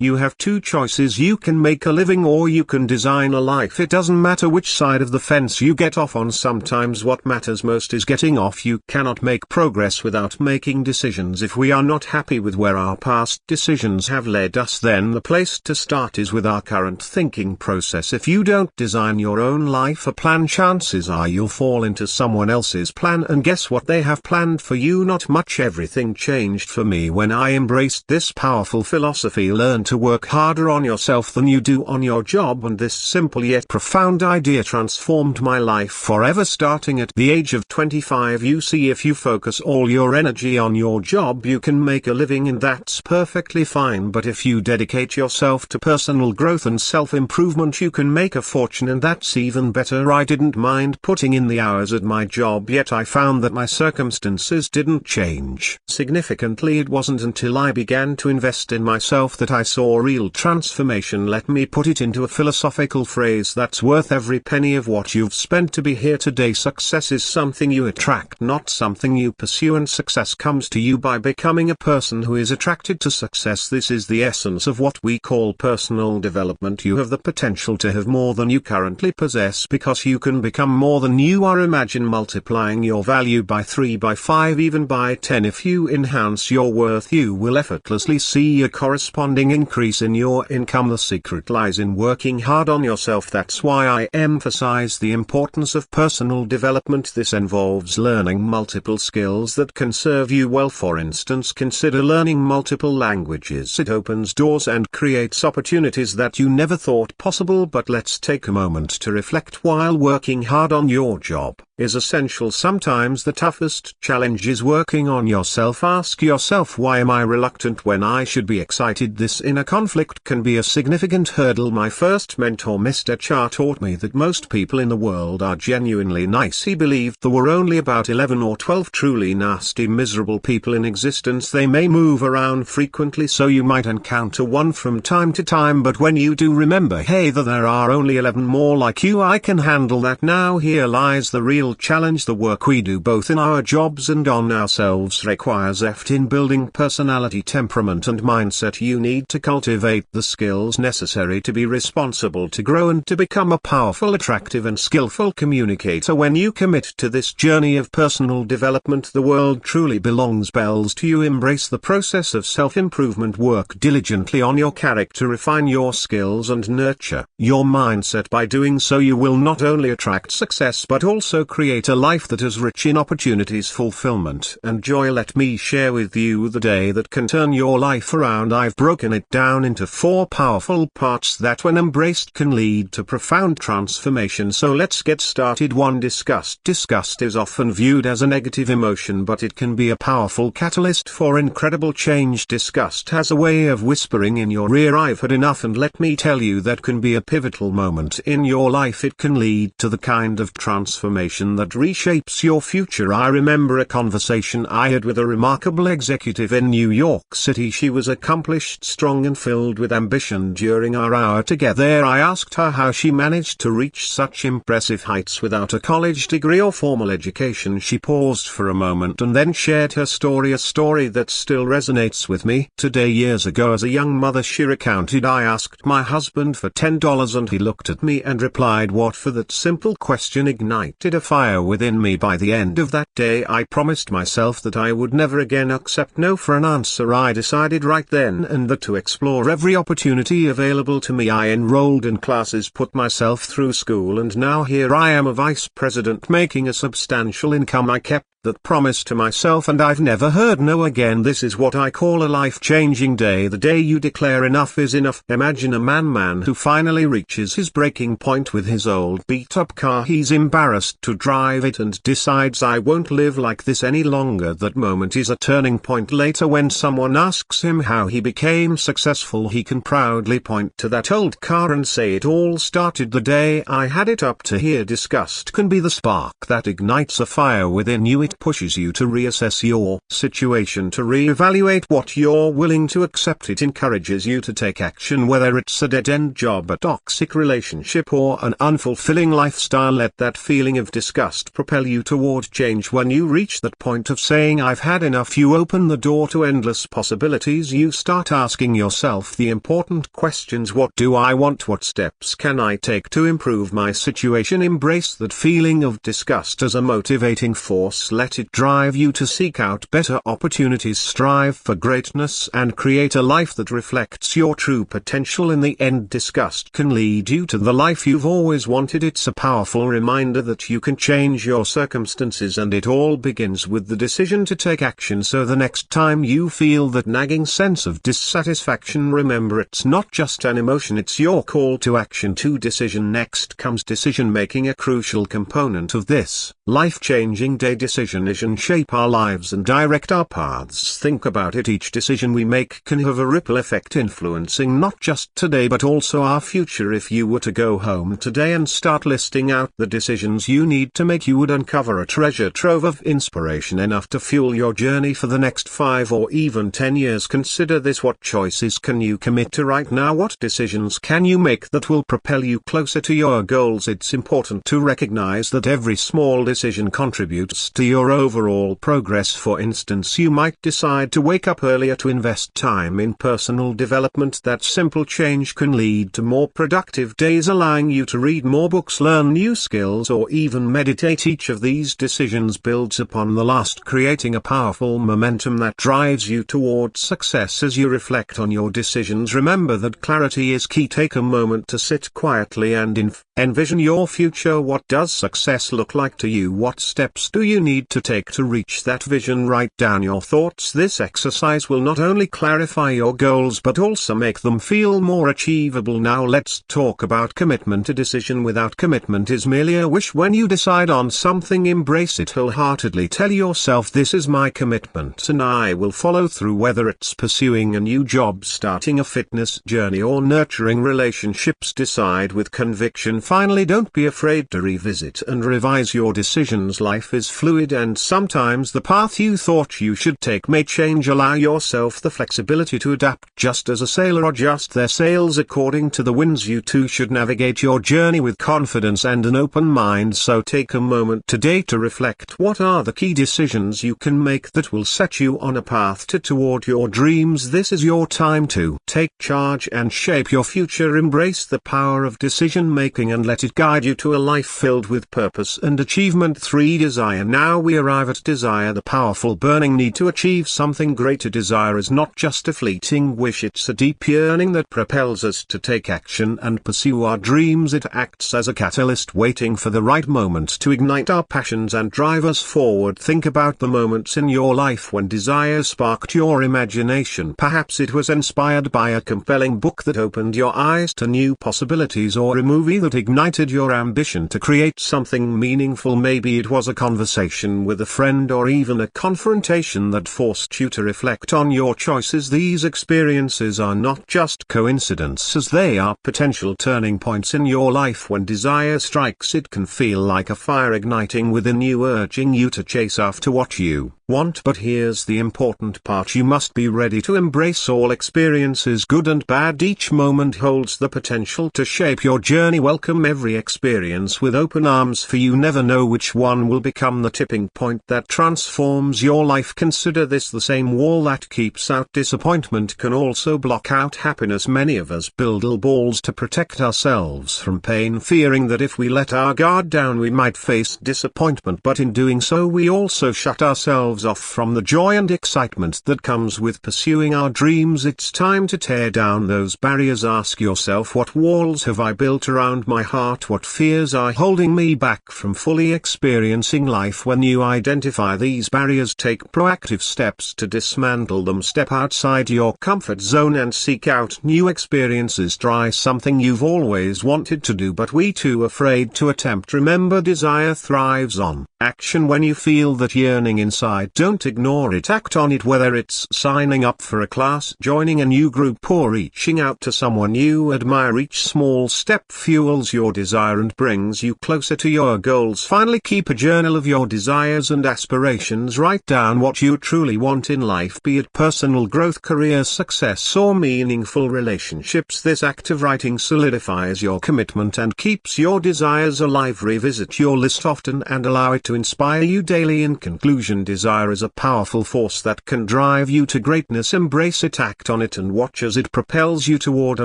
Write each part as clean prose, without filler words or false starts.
You have two choices: you can make a living or you can design a life. It doesn't matter which side of the fence you get off on. Sometimes what matters most is getting off. You cannot make progress without making decisions. If we are not happy with where our past decisions have led us, then the place to start is with our current thinking process. If you don't design your own life or plan, chances are you'll fall into someone else's plan, and guess what they have planned for you? Not much. Everything changed for me when I embraced this powerful philosophy. Learn to work harder on yourself than you do on your job, and this simple yet profound idea transformed my life forever. Starting at the age of 25, you see, if you focus all your energy on your job, you can make a living, and that's perfectly fine. But if you dedicate yourself to personal growth and self-improvement, you can make a fortune, and that's even better. I didn't mind putting in the hours at my job, yet I found that my circumstances didn't change significantly. It wasn't until I began to invest in myself that I saw real transformation. Let me put it into a philosophical phrase that's worth every penny of what you've spent to be here today. Success is something you attract, not something you pursue, and success comes to you by becoming a person who is attracted to success. This is the essence of what we call personal development. You have the potential to have more than you currently possess, because you can become more than you are. Imagine multiplying your value by 3, by 5, even by 10. If you enhance your worth, you will effortlessly see a corresponding increase in your income. The secret lies in working hard on yourself. That's why I emphasize the importance of personal development. This involves learning multiple skills that can serve you well. For instance, consider learning multiple languages. It opens doors and creates opportunities that you never thought possible. But let's take a moment to reflect. While working hard on your job is essential, sometimes the toughest challenge is working on yourself. Ask yourself, why am I reluctant when I should be excited? This inner conflict can be a significant hurdle. My first mentor, Mr. Cha, taught me that most people in the world are genuinely nice. He believed there were only about 11 or 12 truly nasty, miserable people in existence. They may move around frequently, so you might encounter one from time to time, but when you do, remember, hey, there are only 11 more like you. I can handle that. Now here lies the real challenge. The work we do both in our jobs and on ourselves requires effort in building personality, temperament and mindset. You need to cultivate the skills necessary to be responsible, to grow, and to become a powerful, attractive and skillful communicator. When you commit to this journey of personal development, the world truly belongs bells to you. Embrace the process of self-improvement. Work diligently on your character, refine your skills and nurture your mindset. By doing so, you will not only attract success but also create a life that is rich in opportunities, fulfillment and joy. Let me share with you the day that can turn your life around. I've broken it down into 4 powerful parts that, when embraced, can lead to profound transformation. So let's get started. 1. Disgust. Disgust is often viewed as a negative emotion, but it can be a powerful catalyst for incredible change. Disgust has a way of whispering in your ear, "I've had enough," and let me tell you, that can be a pivotal moment in your life. It can lead to the kind of transformation that reshapes your future. I remember a conversation I had with a remarkable executive in New York City. She was accomplished, strong and filled with ambition. During our hour together, I asked her how she managed to reach such impressive heights without a college degree or formal education. She paused for a moment and then shared her story, a story that still resonates with me today. Years ago, as a young mother, she recounted, "I asked my husband for $10 and he looked at me and replied, 'What for?' That simple question ignited a fire within me. By the end of that day, I promised myself that I would never again accept no for an answer. I decided right then and there to explore every opportunity available to me. I enrolled in classes, put myself through school, and now here I am, a vice president, making a substantial income. I kept that promise to myself, and I've never heard no again." This is what I call a life-changing day, the day you declare enough is enough. Imagine a man who finally reaches his breaking point with his old beat-up car. He's embarrassed to drive it and decides, "I won't live like this any longer." That moment is a turning point. Later, when someone asks him how he became successful, he can proudly point to that old car and say, "It all started the day I had it." Up to here, disgust can be the spark that ignites a fire within you. It It pushes you to reassess your situation, to reevaluate what you're willing to accept. It encourages you to take action, whether it's a dead-end job, a toxic relationship, or an unfulfilling lifestyle. Let that feeling of disgust propel you toward change. When you reach that point of saying I've had enough, you open the door to endless possibilities. You start asking yourself the important questions: what do I want? What steps can I take to improve my situation? Embrace that feeling of disgust as a motivating force. Let it drive you to seek out better opportunities, strive for greatness, and create a life that reflects your true potential. In the end, disgust can lead you to the life you've always wanted. It's a powerful reminder that you can change your circumstances, and it all begins with the decision to take action. So the next time you feel that nagging sense of dissatisfaction, remember it's not just an emotion, it's your call to action, to decision. Next comes decision making, a crucial component of this life-changing day. Decisions shape our lives and direct our paths. Think about it, each decision we make can have a ripple effect, influencing not just today but also our future. If you were to go home today and start listing out the decisions you need to make, you would uncover a treasure trove of inspiration, enough to fuel your journey for the next 5 or even 10 years. Consider this: what choices can you commit to right now? What decisions can you make that will propel you closer to your goals? It's important to recognize that every small decision contributes to your overall progress. For instance, you might decide to wake up earlier, to invest time in personal development. That simple change can lead to more productive days, allowing you to read more books, learn new skills, or even meditate. Each of these decisions builds upon the last, creating a powerful momentum that drives you towards success. As you reflect on your decisions, remember that clarity is key. Take a moment to sit quietly and envision your future. What does success look like to you? What steps do you need to take to reach that vision? Write down your thoughts. This exercise will not only clarify your goals but also make them feel more achievable. Now let's talk about commitment. A decision without commitment is merely a wish. When you decide on something, embrace it wholeheartedly. Tell yourself, this is my commitment and I will follow through. Whether it's pursuing a new job, starting a fitness journey, or nurturing relationships, decide with conviction. Finally, don't be afraid to revisit and revise your decisions. Life is fluid, and sometimes the path you thought you should take may change. Allow yourself the flexibility to adapt. Just as a sailor adjusts their sails according to the winds, you too should navigate your journey with confidence and an open mind. So take a moment today to reflect. What are the key decisions you can make that will set you on a path toward your dreams? This is your time to take charge and shape your future. Embrace the power of decision making and let it guide you to a life filled with purpose and achievement. 3. Desire. Now we arrive at desire, the powerful burning need to achieve something greater. Desire is not just a fleeting wish, it's a deep yearning that propels us to take action and pursue our dreams. It acts as a catalyst, waiting for the right moment to ignite our passions and drive us forward. Think about the moments in your life when desire sparked your imagination. Perhaps it was inspired by a compelling book that opened your eyes to new possibilities, or a movie that ignited your ambition to create something meaningful. Maybe it was a conversation with a friend, or even a confrontation that forced you to reflect on your choices. These experiences are not just coincidences, they are potential turning points in your life. When desire strikes, it can feel like a fire igniting within you, urging you to chase after what you want. But here's the important part: you must be ready to embrace all experiences, good and bad. Each moment holds the potential to shape your journey. Welcome every experience with open arms, for you never know which one will become the tipping point that transforms your life. Consider this: the same wall that keeps out disappointment can also block out happiness. Many of us build walls to protect ourselves from pain, fearing that if we let our guard down we might face disappointment, but in doing so we also shut ourselves off from the joy and excitement that comes with pursuing our dreams. It's time to tear down those barriers. Ask yourself, what walls have I built around my heart? What fears are holding me back from fully experiencing life? When you identify these barriers, take proactive steps to dismantle them. Step outside your comfort zone and seek out new experiences. Try something you've always wanted to do but we too afraid to attempt. Remember, desire thrives on action. When you feel that yearning inside, don't ignore it, act on it, whether it's signing up for a class, joining a new group, or reaching out to someone you admire. Each small step fuels your desire and brings you closer to your goals. Finally, keep a journal of your desires and aspirations. Write down what you truly want in life, be it personal growth, career success, or meaningful relationships. This act of writing solidifies your commitment and keeps your desires alive. Revisit your list often and allow it to inspire you daily. In conclusion, desire is a powerful force that can drive you to greatness. Embrace it, act on it, and watch as it propels you toward a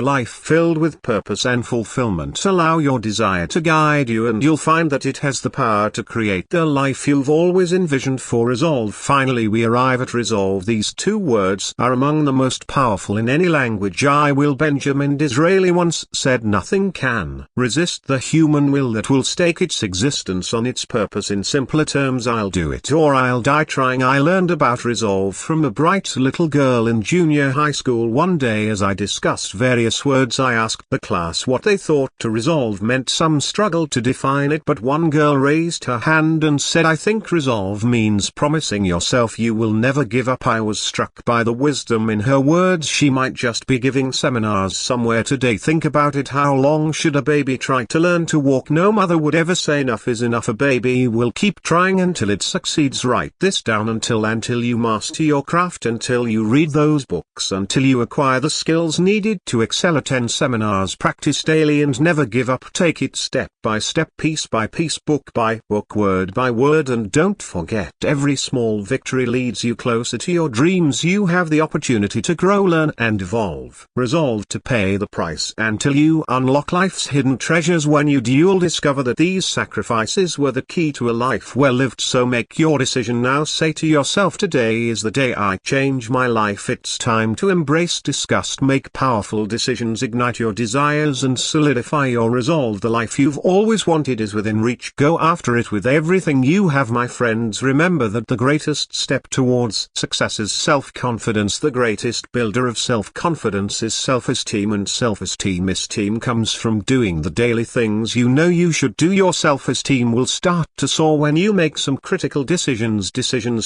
life filled with purpose and fulfillment. Allow your desire to guide you, and you'll find that it has the power to create the life you've always envisioned. For resolve. Finally, we arrive at resolve. These two words are among the most powerful in any language. I will. Benjamin Disraeli once said, nothing can resist the human will that will stake its existence on its purpose. In simpler terms, I'll do it or I'll die trying. I learned about resolve from a bright little girl in junior high school. One day, as I discussed various words, I asked the class what they thought to resolve meant. Some struggled to define it, but one girl raised her hand and said, I think resolve means promising yourself you will never give up. I was struck by the wisdom in her words. She might just be giving seminars somewhere today. Think about it. How long should a baby try to learn to walk? No mother would ever say enough is enough. A baby will keep trying until it succeeds. Write this down. Until you master your craft, until you read those books, until you acquire the skills needed to excel. Attend seminars, practice daily, and never give up. Take it step by step, piece by piece, book by book, word by word, and don't forget, every small victory leads you closer to your dreams. You have the opportunity to grow, learn, and evolve. Resolve to pay the price until you unlock life's hidden treasures. When you do, you'll discover that these sacrifices were the key to a life well lived. So make your decision now. Say to yourself, today is the day I change my life. It's time to embrace disgust. Make powerful decisions, ignite your desires, and solidify your resolve. The life you've always wanted is within reach. Go after it with everything you have, my friends. Remember that the greatest step towards success is self-confidence. The greatest builder of self-confidence is self-esteem, and self-esteem comes from doing the daily things you know you should do. Your self-esteem will start to soar when you make some critical decisions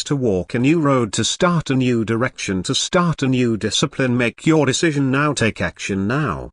to walk a new road, to start a new direction, to start a new discipline. Make your decision now. Take action now.